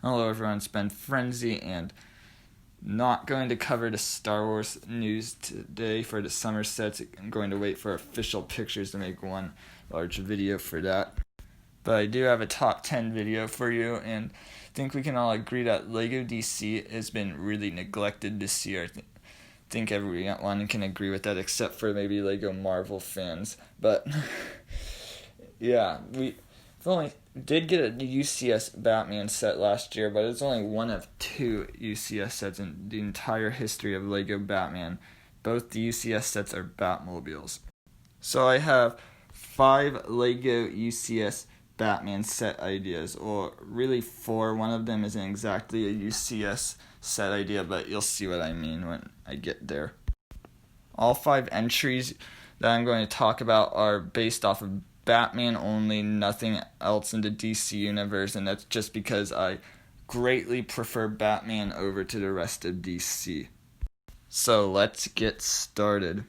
Hello everyone, it's Ben Frenzy, and not going to cover the Star Wars news today for the summer sets. I'm going to wait for official pictures to make one large video for that. But I do have a top 10 video for you, and I think we can all agree that LEGO DC has been really neglected this year. I think everyone can agree with that except for maybe LEGO Marvel fans. But yeah, we only did get a UCS Batman set last year, but it's only one of two UCS sets in the entire history of LEGO Batman. Both the UCS sets are Batmobiles. So I have 5 LEGO UCS Batman set ideas, or really 4. One of them isn't exactly a UCS set idea, but you'll see what I mean when I get there. All 5 entries that I'm going to talk about are based off of Batman only, nothing else in the DC universe, and that's just because I greatly prefer Batman over to the rest of DC. So let's get started.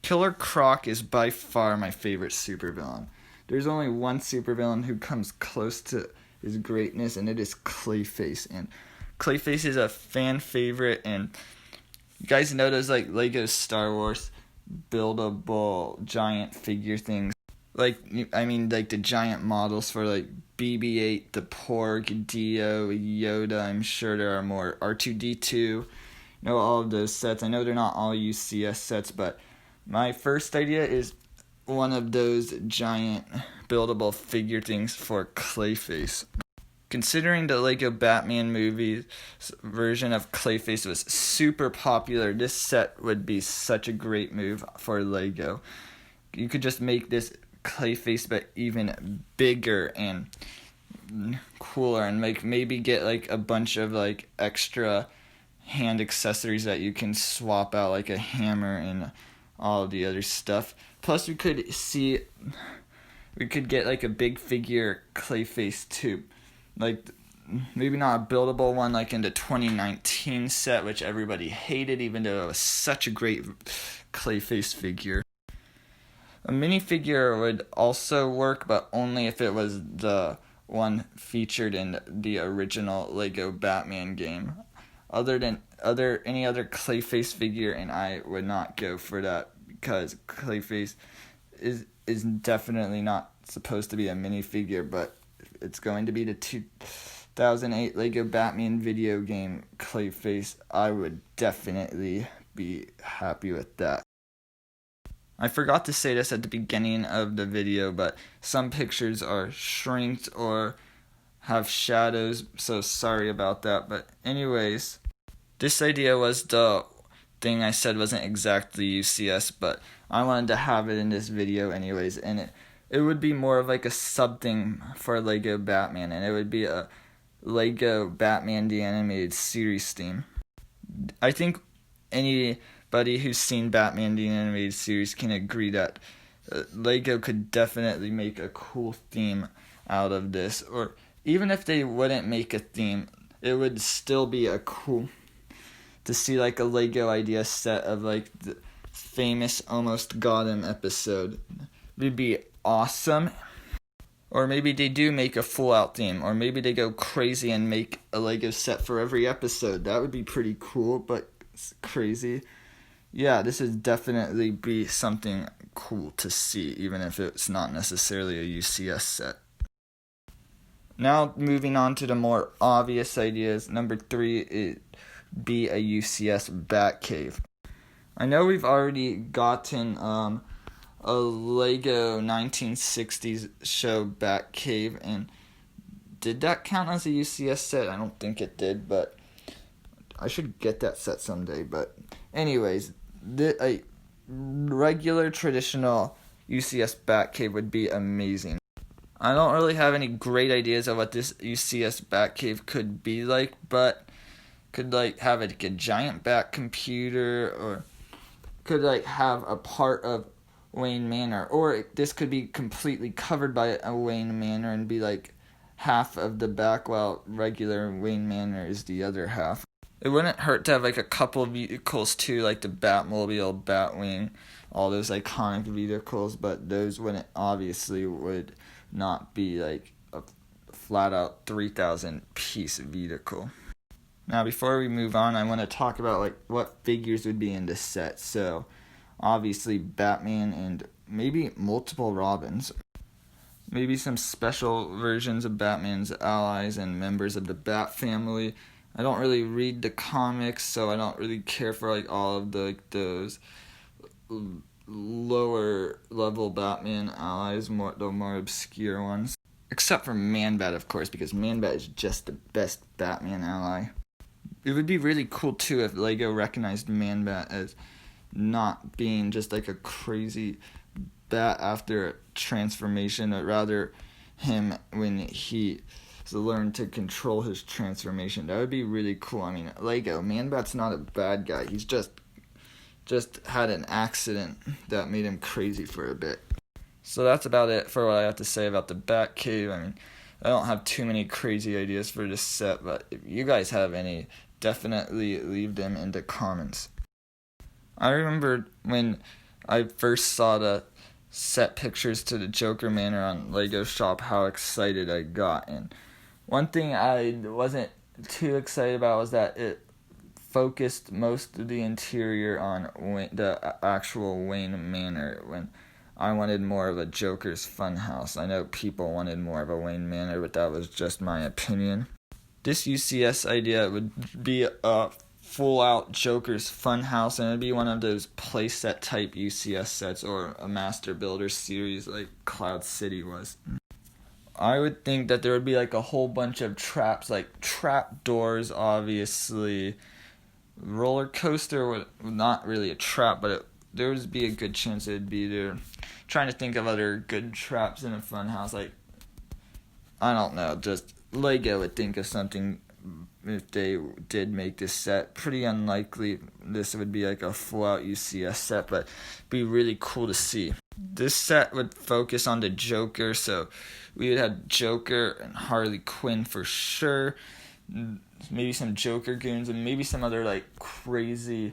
Killer Croc is by far my favorite supervillain. There's only one supervillain who comes close to his greatness, and it is Clayface. And Clayface is a fan favorite, and you guys know those like LEGO Star Wars buildable giant figure things. Like the giant models for like BB-8, the Porg, Dio, Yoda. I'm sure there are more. R2-D2. All of those sets. I know they're not all UCS sets, but my first idea is one of those giant buildable figure things for Clayface. Considering the LEGO Batman movie version of Clayface was super popular, this set would be such a great move for LEGO. You could just make this Clayface but even bigger and cooler, and maybe get like a bunch of like extra hand accessories that you can swap out, like a hammer and all of the other stuff. Plus we could get like a big figure Clayface too. Like, maybe not a buildable one like in the 2019 set, which everybody hated, even though it was such a great Clayface figure. A minifigure would also work, but only if it was the one featured in the original LEGO Batman game. Any other Clayface figure, and I would not go for that, because Clayface is definitely not supposed to be a minifigure, but it's going to be the 2008 LEGO Batman video game Clayface. I would definitely be happy with that. I forgot to say this at the beginning of the video, but some pictures are shrinked or have shadows, so sorry about that. But anyways, this idea was the thing I said wasn't exactly UCS, but I wanted to have it in this video anyways, and it would be more of like a sub thing for LEGO Batman, and it would be a LEGO Batman the Animated Series theme. I think anybody who's seen Batman the Animated Series can agree that LEGO could definitely make a cool theme out of this, or even if they wouldn't make a theme, it would still be a cool to see like a LEGO idea set of like the famous Almost Got Him episode. It would be awesome. Or maybe they do make a full out theme, or maybe they go crazy and make a LEGO set for every episode. That would be pretty cool, but it's crazy. Yeah, this would definitely be something cool to see, even if it's not necessarily a UCS set. Now moving on to the more obvious ideas. Number 3 is be a UCS Batcave. I know we've already gotten a LEGO 1960s show Batcave, and did that count as a UCS set? I don't think it did, but I should get that set someday. But anyways, a regular traditional UCS Batcave would be amazing. I don't really have any great ideas of what this UCS Batcave could be like, but could like have like a giant bat computer, or could like have a part of Wayne Manor, or this could be completely covered by a Wayne Manor and be like half of the back while regular Wayne Manor is the other half. It wouldn't hurt to have like a couple of vehicles too, like the Batmobile, Batwing, all those iconic vehicles, but those would not be like a flat out 3,000 piece vehicle. Now before we move on, I want to talk about like what figures would be in this set. So obviously Batman and maybe multiple Robins. Maybe some special versions of Batman's allies and members of the Bat family. I don't really read the comics, so I don't really care for like all of those lower level Batman allies, the more obscure ones. Except for Man-Bat, of course, because Man-Bat is just the best Batman ally. It would be really cool too if LEGO recognized Man-Bat as not being just like a crazy bat after a transformation, but rather him when he learned to control his transformation. That would be really cool. I mean, LEGO, Man-Bat's not a bad guy. He's just had an accident that made him crazy for a bit. So that's about it for what I have to say about the Batcave. I mean, I don't have too many crazy ideas for this set, but if you guys have any, definitely leave them in the comments. I remember when I first saw the set pictures to the Joker Manor on LEGO Shop, how excited I got. And one thing I wasn't too excited about was that it focused most of the interior on the actual Wayne Manor, when I wanted more of a Joker's Funhouse. I know people wanted more of a Wayne Manor, but that was just my opinion. This UCS idea would be a full-out Joker's Funhouse, and it'd be one of those playset type UCS sets or a Master Builder series like Cloud City was. I would think that there would be like a whole bunch of traps, like trap doors, obviously. Roller coaster would not really a trap, but there would be a good chance it'd be there. Trying to think of other good traps in a funhouse, like I don't know, just LEGO would think of something if they did make this set. Pretty unlikely this would be like a full-out UCS set, but it'd be really cool to see. This set would focus on the Joker, so we would have Joker and Harley Quinn for sure. Maybe some Joker goons and maybe some other like crazy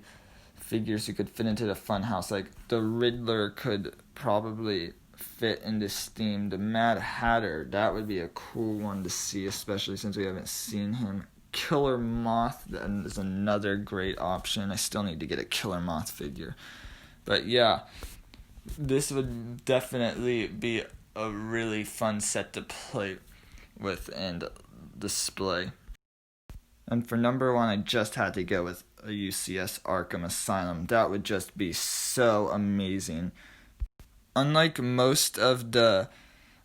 figures who could fit into the funhouse. Like the Riddler could probably fit in this theme. The Mad Hatter, that would be a cool one to see, especially since we haven't seen him. Killer Moth, that is another great option. I still need to get a Killer Moth figure. But yeah, this would definitely be a really fun set to play with and display. And for number one, I just had to go with a UCS Arkham Asylum. That would just be so amazing. Unlike most of the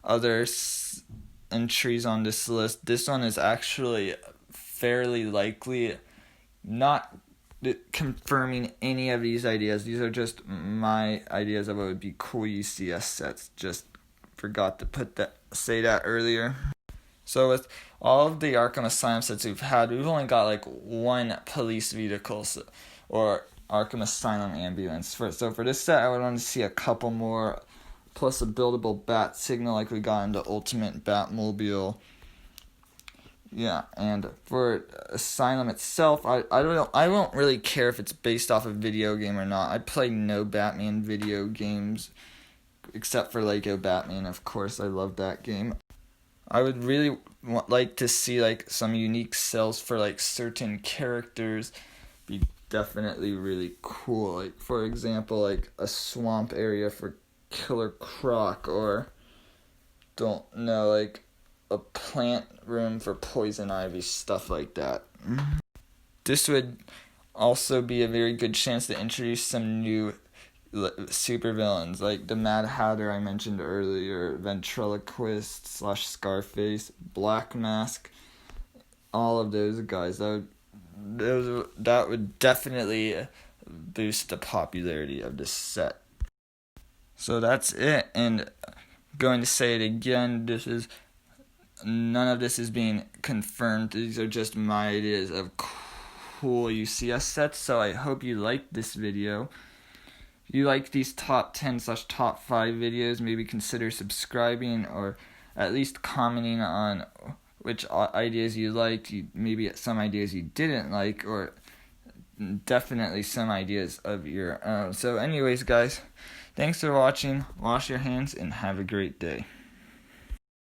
other entries on this list, this one is actually fairly likely not confirming any of these ideas. These are just my ideas of what would be cool UCS sets. Just forgot to say that earlier. So with all of the Arkham Asylum sets we've had, we've only got like one police vehicle or Arkham Asylum ambulance. So for this set, I would want to see a couple more, plus a buildable bat signal like we got in the Ultimate Batmobile. Yeah, and for Asylum itself, I won't really care if it's based off a video game or not. I play no Batman video games, except for Lego Batman, of course. I love that game. I would really like to see like some unique cells for like certain characters. Be definitely really cool. Like for example, like a swamp area for Killer Croc, or don't know, like a plant room for Poison Ivy, stuff like that. This would also be a very good chance to introduce some new supervillains, like the Mad Hatter I mentioned earlier, Ventriloquist / Scarface, Black Mask, all of those guys. That would definitely boost the popularity of this set. So that's it, and I'm going to say it again, none of this is being confirmed. These are just my ideas of cool UCS sets, so I hope you liked this video. If you like these top 10 / top 5 videos, maybe consider subscribing or at least commenting on which ideas you liked, maybe some ideas you didn't like, or definitely some ideas of your own. So anyways, guys, thanks for watching. Wash your hands and have a great day.